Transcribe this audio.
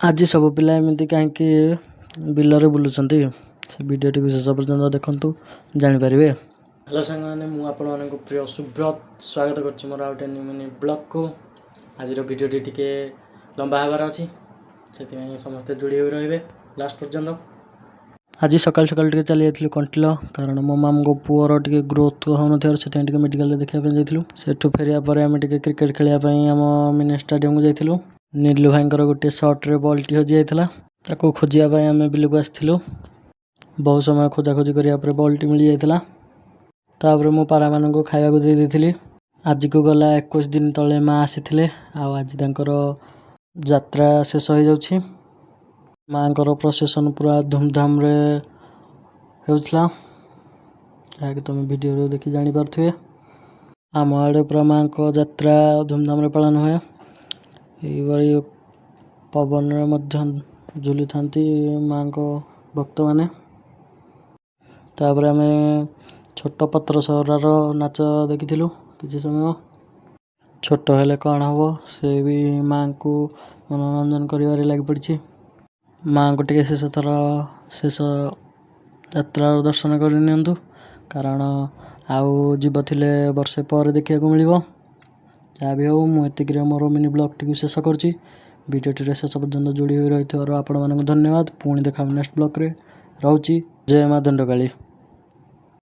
ଆଜି ସବୁ ପିଲା ଏମିତି କାହିଁକି ବିଲରେ ବୁଲୁଛନ୍ତି ସେ ଭିଡ଼ିଓଟିକୁ ଶେଷ ପର୍ଯ୍ୟନ୍ତ ଦେଖନ୍ତୁ ଜାଣିପାରିବେ। ହ୍ୟାଲୋ ସାଙ୍ଗମାନେ, ମୁଁ ଆପଣମାନଙ୍କୁ ପ୍ରିୟ ସୁବ୍ରତ ସ୍ୱାଗତ କରୁଛି ମୋର ଆଉ ଗୋଟେ ମିନି ବ୍ଲଗ୍କୁ। ଆଜିର ଭିଡ଼ିଓଟି ଟିକେ ଲମ୍ବା ହେବାର ଅଛି, ସେଥିପାଇଁ ସମସ୍ତେ ଯୋଡ଼ି ହୋଇ ରହିବେ ଲାଷ୍ଟ ପର୍ଯ୍ୟନ୍ତ। ଆଜି ସକାଳୁ ସକାଳୁ ଟିକେ ଚାଲି ଯାଇଥିଲୁ କଣ୍ଟିଲ, କାରଣ ମୋ ମାମୁଙ୍କ ପୁଅର ଟିକେ ଗ୍ରୋଥ୍ ହେଉନଥିବାରୁ ସେଥିପାଇଁ ଟିକେ ମେଡ଼ିକାଲରେ ଦେଖିବା ପାଇଁ ଯାଇଥିଲୁ। ସେଠୁ ଫେରିବା ପରେ ଆମେ ଟିକେ କ୍ରିକେଟ୍ ଖେଳିବା ପାଇଁ ଆମ ମିନି ଷ୍ଟାଡ଼ିୟମକୁ ଯାଇଥିଲୁ। ନିଲୁ ଭାଇଙ୍କର ଗୋଟିଏ ସର୍ଟରେ ବଲ୍ଟି ହଜି ଯାଇଥିଲା, ତାକୁ ଖୋଜିବା ପାଇଁ ଆମେ ବିଲକୁ ଆସିଥିଲୁ। ବହୁ ସମୟ ଖୋଜାଖୋଜି କରିବା ପରେ ବଲ୍ଟି ମିଳିଯାଇଥିଲା। ତାପରେ ମୁଁ ପାରାମାନଙ୍କୁ ଖାଇବାକୁ ଦେଇ ଦେଇଥିଲି। ଆଜିକୁ ଗଲା 21 ଦିନ ତଳେ ମା ଆସିଥିଲେ, ଆଉ ଆଜି ତାଙ୍କର ଯାତ୍ରା ଶେଷ ହୋଇଯାଉଛି। ମାଙ୍କର ପ୍ରସେସନ୍ ପୁରା ଧୁମଧାମରେ ହେଉଥିଲା, ଯାହାକି ତୁମେ ଭିଡ଼ିଓରୁ ଦେଖି ଜାଣିପାରୁଥିବେ। ଆମ ଆଡ଼େ ପୁରା ମାଙ୍କ ଯାତ୍ରା ଧୁମଧାମରେ ପାଳନ ହୁଏ। ଏଇଭଳି ପବନରେ ମଧ୍ୟ ଝୁଲିଥାନ୍ତି ମାଙ୍କ ଭକ୍ତମାନେ। ତାପରେ ଆମେ ଛୋଟ ପତ୍ର ସହରର ନାଚ ଦେଖିଥିଲୁ କିଛି ସମୟ। ଛୋଟ ହେଲେ କ'ଣ ହେବ, ସେ ବି ମାଙ୍କୁ ମନୋରଞ୍ଜନ କରିବାରେ ଲାଗି ପଡ଼ିଛି। ମାଙ୍କୁ ଟିକେ ଶେଷ ଯାତ୍ରାର ଦର୍ଶନ କରି ନିଅନ୍ତୁ, କାରଣ ଆଉ ଯିବ ଥିଲେ ବର୍ଷେ ପରେ ଦେଖିବାକୁ ମିଳିବ। ଯାହା ବି ହେଉ, ମୁଁ ଏତିକିରେ ମୋର ମିନି ବ୍ଲଗ୍ଟିକୁ ଶେଷ କରୁଛି। ଭିଡ଼ିଓଟିରେ ଶେଷ ପର୍ଯ୍ୟନ୍ତ ଯୋଡ଼ି ହୋଇ ରହିଥିବାରୁ ଆପଣମାନଙ୍କୁ ଧନ୍ୟବାଦ। ପୁଣି ଦେଖା ହେବ ନେକ୍ସଟ ବ୍ଲଗ୍ରେ। ରହୁଛି। ଜୟ ମା ଦଣ୍ଡକାଳୀ।